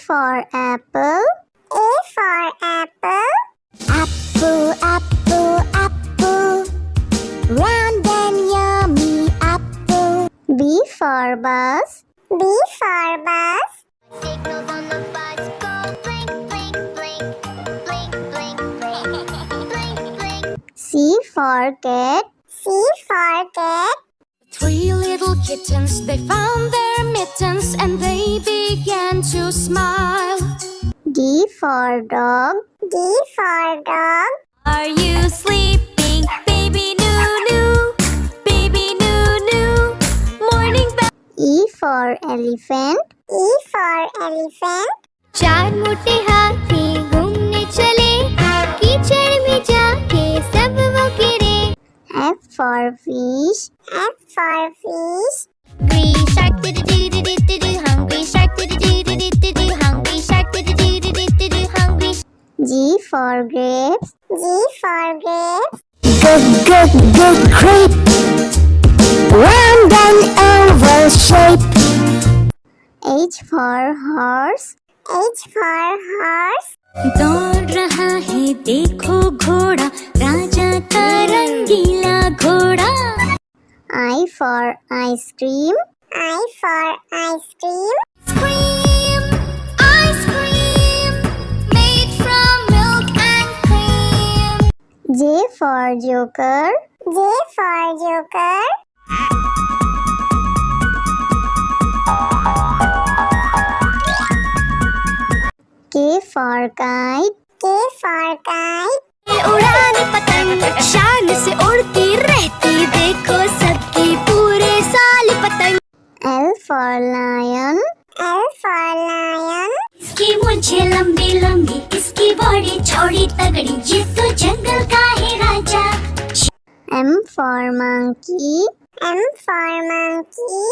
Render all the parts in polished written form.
for apple. A for apple. Apple, apple, apple. Round and yummy apple. B for bus. B for bus. Signals on the bus go blink, blink, blink, blink, blink, blink, blink, blink. C for cat. C for cat. Three little kittens, they found their mittens and they began to smile. D for dog. D for dog. Are you sleeping, baby Noo-Noo? Baby Noo-Noo, morning bell. E for elephant. E for elephant. चार मोटे हाथी घूमने चले, कीचड़ में जाके सब वो गिरे. F for fish. F for fish. Green shark do-do-do-do-do-do, hungry shark do-do-do-do-do-do, hungry shark do-do-do-do-do-do, hungry. G for grapes. G for grapes. Good grape. Round and oval shape. H for horse. H for horse. दौड़ रहा है देखो घोड़ा, राजा का रंगीला घोड़ा. I for ice cream. I for ice cream. Ice cream, made from milk and cream. J for joker. J for joker. K for kite. K for kite. उड़ाने पतंग शान से उड़ती रहती, देखो सबकी पूरे साल पतंग. L for lion. L for lion. इसकी मूंछें लंबी लंबी, इसकी बॉडी चौड़ी तगड़ी, ये तो जंगल का है राजा. M for monkey. M for monkey.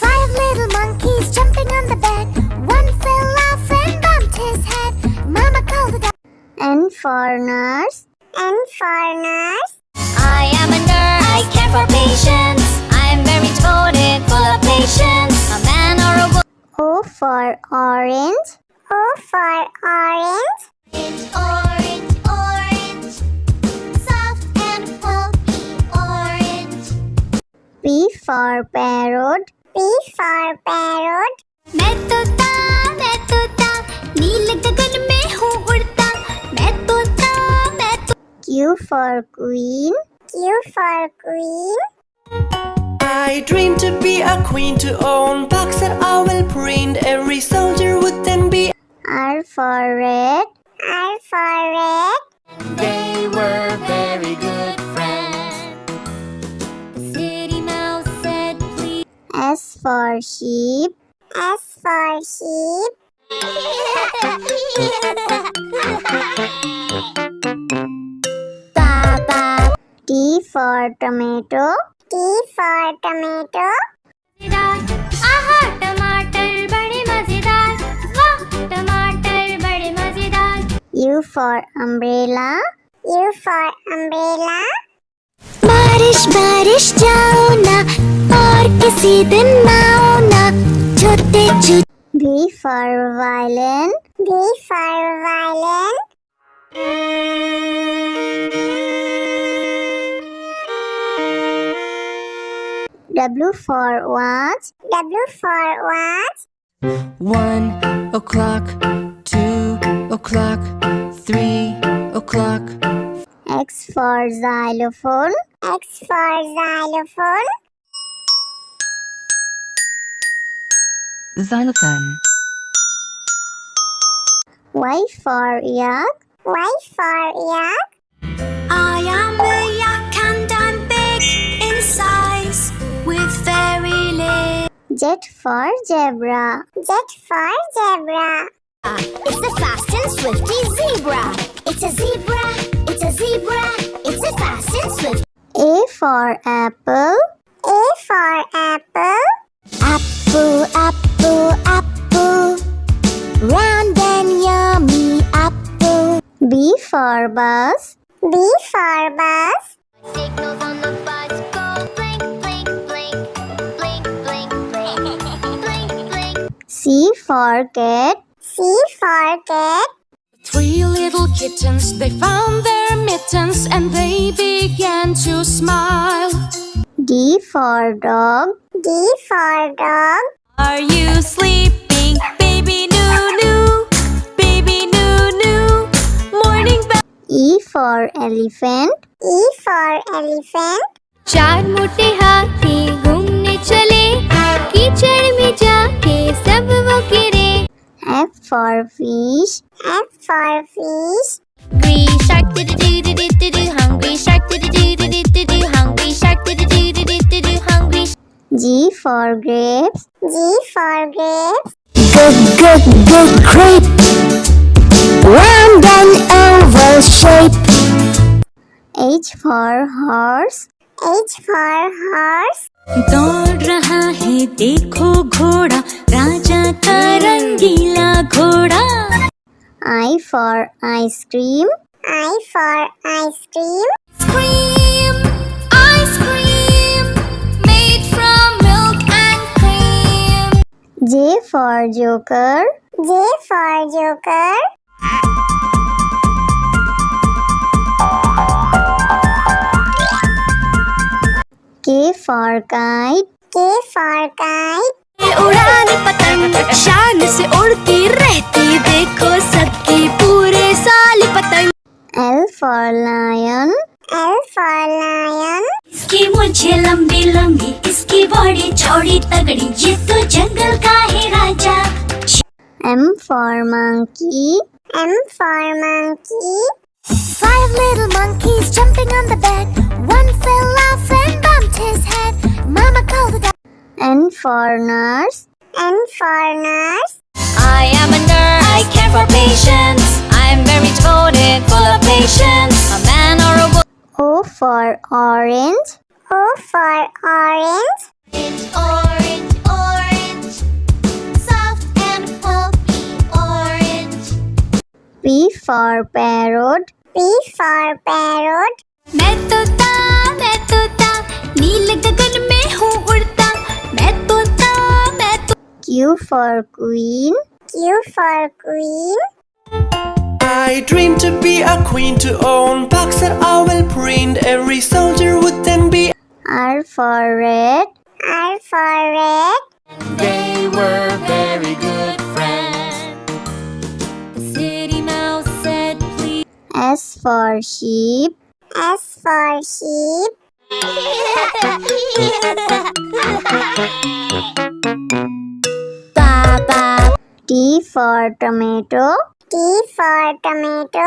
Five little monkeys jumping on the bed. One fell off and bumped his head. Mama called the doctor. N for nurse. N for nurse. I am a nurse. I care for patients. I am very devoted, full of patience. A man or a woman. O for orange. O for orange. Orange, orange, soft and pulpy orange. P for parrot. P for parrot. मैं तोता, नीले गगन में हूँ उड़ता. मैं तोता. Q for queen. Q for queen. I dream to be a queen, to own box that I will print. Every soldier would then be. R for red. R for red. They were very good friends. The city mouse said, please. S for sheep. S for sheep. T for tomato. T for tomato. आहा टमाटर बड़े मजेदार, वाह टमाटर बड़े मजेदार. U for umbrella. U for umbrella. बारिश बारिश जाओ ना, और किसी दिन आओ ना, छोटे छोटे. V for violin. V for violin. W for watch. W for watch. 1 o'clock, 2 o'clock, 3 o'clock. X for xylophone. X for xylophone. Xylophone. Y for yak. Y for yak. I am a yak and I'm big in size, with very little. Z for zebra. Z for zebra. It's the fast and swifty zebra. It's a zebra, it's a zebra, it's a fast and swift. A for apple. A for apple. Apple, apple, apple. Round and yummy apple. B for bus. B for bus. Signals on the bus go blink, blink, blink, blink, blink, blink, blink, blink. C for cat. C for cat. Three little kittens, they found their mittens and they began to smile. D for dog. D for dog. Are you sleeping, baby Noo? Baby Noo. Morning bell. E for elephant. E for elephant. चार मोटे हाथी घूमने चले, कीचड़ में जाके सब वो गिरे. F for fish. F for fish. Hungry shark do-do-do-do-do-do, hungry shark do-do-do-do-do-do, hungry shark do-do-do-do-do-do, hungry. G for grapes. G for grapes. Good grape. Round and oval shape. H for horse. H for horse. दौड़ रहा है देखो घोड़ा, राजा का रंगीला घोड़ा. I for ice cream. I for ice cream. Ice cream, made from milk and cream. J for joker. J for joker. K for kite. K for kite. उड़ाने पतंग शान से उड़ती रहती, देखो सबकी पूरे साल पतंग. L for lion. L for lion. इसकी मुझे लंबी लंबी, इसकी बॉडी चौड़ी तगड़ी, ये तो जंगल का है राजा. M for monkey. M for monkey. Five little monkeys jumping on the bed, one fell off and bumped his head. Mama called the doctor. N for nurse. N for nurse. I am a nurse, I care for patients, I am very devoted, full of patience. A man or a woman. O for orange. O for orange. Orange, orange, soft and pulpy orange. P for parrot. P for parrot. मैं तोता नील गगन में हूँ उड़ता. मैं तोता Q for queen. Q for queen. I dream to be a queen, to own box that I will print. Every soldier would then be. R for red. R for red. They were very good friends. The city mouse said please. S for sheep. S for sheep. T for tomato. T for tomato.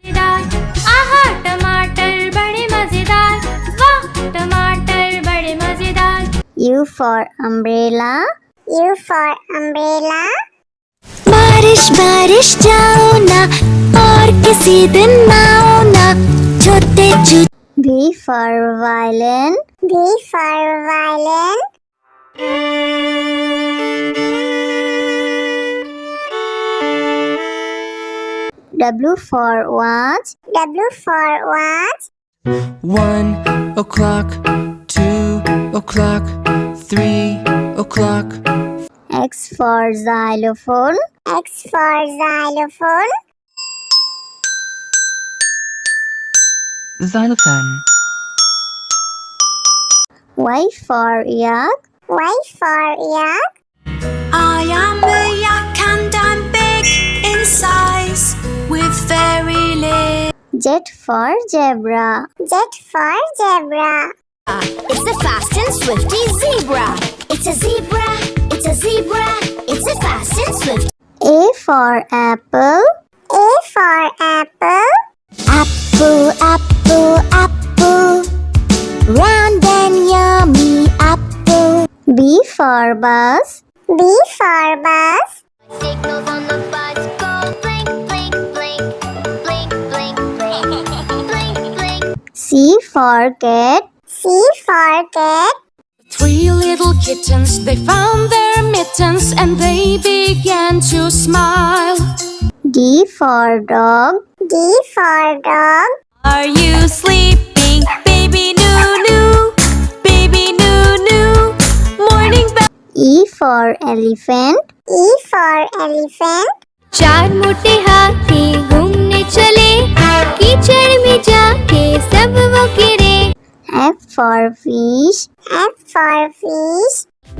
आहा टमाटर बड़े मजेदार, वाह टमाटर बड़े मजेदार. U for umbrella. U for umbrella. बारिश बारिश जाओ ना, और किसी दिन आओ ना, छोटे छोटे. V for violin. V for violin. W for watch. W for watch. 1 o'clock, 2 o'clock, 3 o'clock. X for xylophone. X for xylophone. Xylophone. Y for yak. Y for yak. I am a yak and I'm big in size, with very little. Z for zebra. Z for zebra. It's a fast and swifty zebra. It's a zebra. It's a zebra. It's a fast and swift. A for apple. A for apple. Apple, apple, apple. Round and yummy apple. B for bus. B for bus. Signals on the bus go blink, blink, blink, blink, blink, blink, blink, blink. C for cat. C for cat. Three little kittens, they found their mittens and they began to smile. D for dog. D for dog. Are you sleeping, baby Noo? Baby Noo. Morning bell. E for elephant. E for elephant. चार मोटे हाथी घूमने चले, कीचड़ में जाके सब वो गिरे। F for fish. F for fish.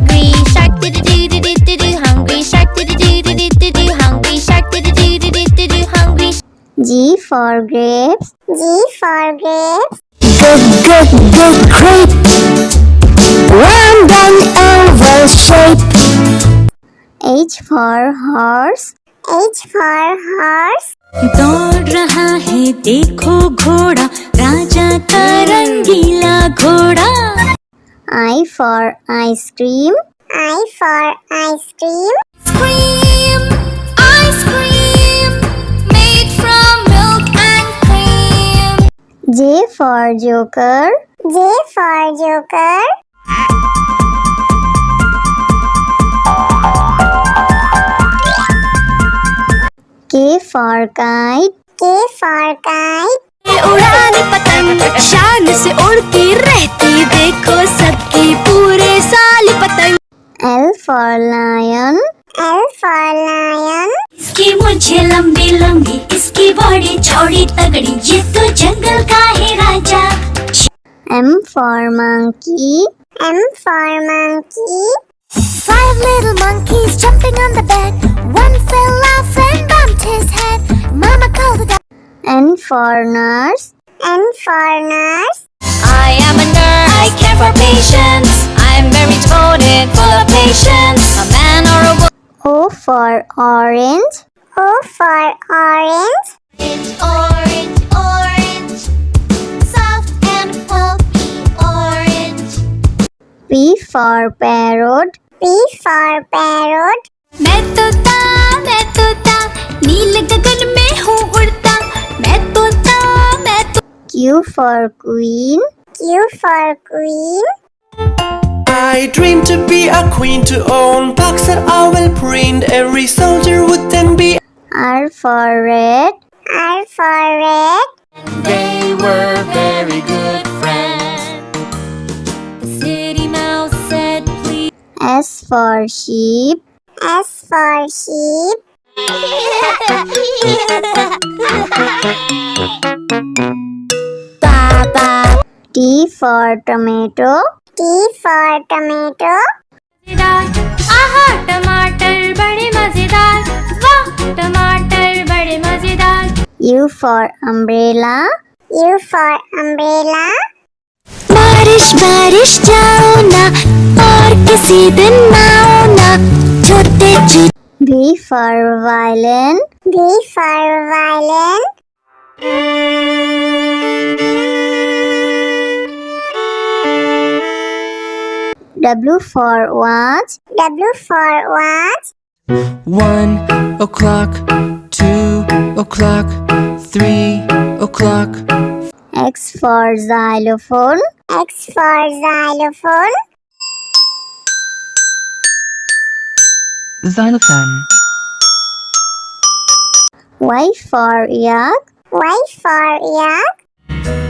Green shark do do do do do do, hungry shark do do do do do do, hungry shark do do do do do do, hungry. G for grapes. G for grapes. Grape. Round and oval shape. H for horse. H for horse. दौड़ रहा है देखो घोड़ा, राजा का रंगीला घोड़ा। I for ice cream. I for ice cream. Cream, ice cream, made from milk and cream. J for joker. J for joker. K for kite. K for kite. उड़ाने पतंग शान से उड़ती रहती, देखो सबकी पूरे साल पतंग। L for lion. L for lion. इसकी मुझे लंबी लंबी, इसकी बॉडी चौड़ी तगड़ी, ये तो जंगल का है राजा। M for monkey. M for monkey. Five little monkeys jumping on the bed, one fell off and bumped his head. Mama called the doctor. N for nurse. N for nurse. I am a nurse, I care for patients, I'm very devoted, full of patience. A man or a woman. O for orange. O for orange. Orange, orange, soft and pulpy orange. P for parrot. P for parrot. मैं तोता नील गगन में हूँ उड़ता, मैं तोता Q for queen. Q for queen. I dream to be a queen, to own parks that I will print. Every soldier would then be. R for red. R for red. They were very good friends. The city mouse said please. S for sheep. S for sheep. T for tomato. T for tomato. आहा टमाटर बड़े मजेदार, वाह टमाटर बड़े मजेदार। U for umbrella. U for umbrella. बारिश बारिश जाओ ना, और किसी दिन आओ ना, छोटे V for violin. V for violin. W for watch. W for watch. 1 o'clock, 2 o'clock, 3 o'clock. X for xylophone. X for xylophone. Xylophone. Y for yak. Y for yak.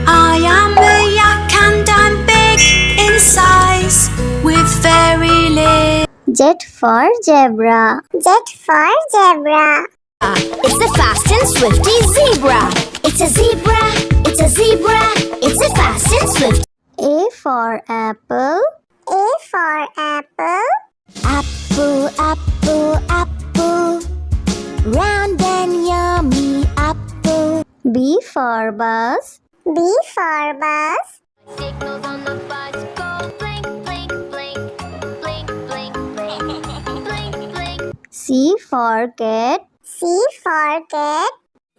I am a yak and I'm big in size, with fairy legs. Z for zebra. Z for zebra. It's the fast and swifty zebra. It's a zebra, it's a zebra, it's a fast and swift. A for apple. A for apple. Apple, apple, apple. Round and yummy apple. B for bus. B for bus. Signals on the bus go blink, blink, blink, blink, blink, blink, blink, blink. C for cat. C for cat.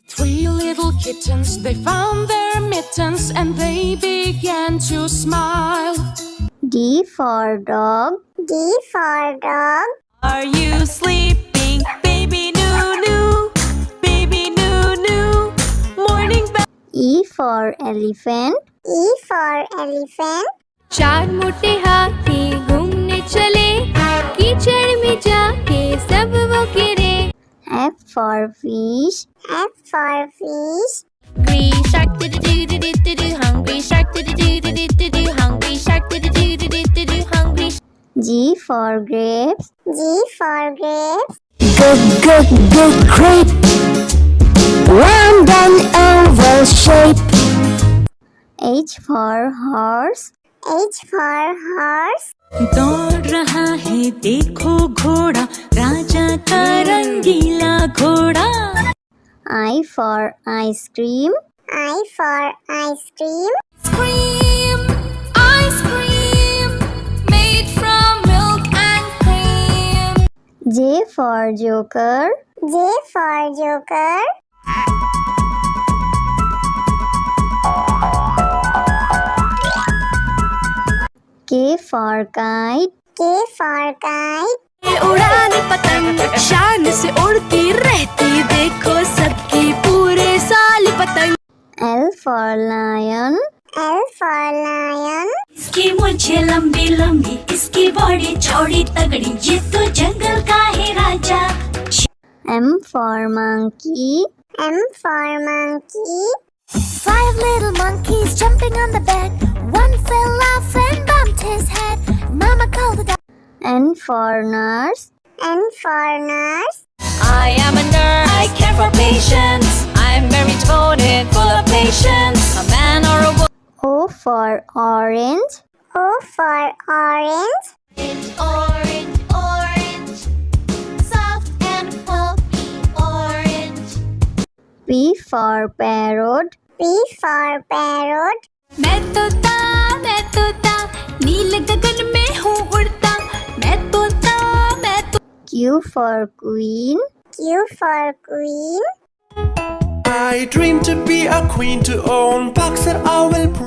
3 little kittens, they found their mittens and they began to smile. D for dog. D for dog. Are you sleeping, baby Noo-Noo? Baby Noo-Noo, morning bell. E for elephant. E for elephant. चार मोटे हाथी घूमने चले, कीचड़ में जाके सब वो गिरे। F for fish. F for fish. Green shark do do do do do do, hungry shark do do do do do do, hungry shark do do do do do do, hungry. G for grapes. G for grapes. Good grape. Round and oval shape. H for horse. H for horse. दौड़ रहा है देखो घोड़ा, राजा का रंगीला घोड़ा. I for ice cream. I for ice cream. Ice cream, made from milk and cream. J for joker. J for joker. K for kite. K for kite. उड़ाने पतंग शान से उड़ती रहती, देखो सबकी पूरे साल पतंग. L for lion. L for lion. इसकी मूंछें लंबी लंबी, इसकी बॉडी चौड़ी तगड़ी, ये तो जंगल का है राजा. M for monkey. M for monkey. 5 little monkeys jumping on the bed. One fell off and bumped his head. Mama called the doctor. N for nurse. N for nurse. I am a nurse, I care for patients, I'm very devoted, full of patience. A man or a woman. O for orange. O for orange. Orange, orange, soft and pulpy orange. P for parrot. P for parrot. मैं तोता नील गगन में हूँ उड़ता, मैं तोता. Q for queen. Q for queen. I dream to be a queen, to own box that I will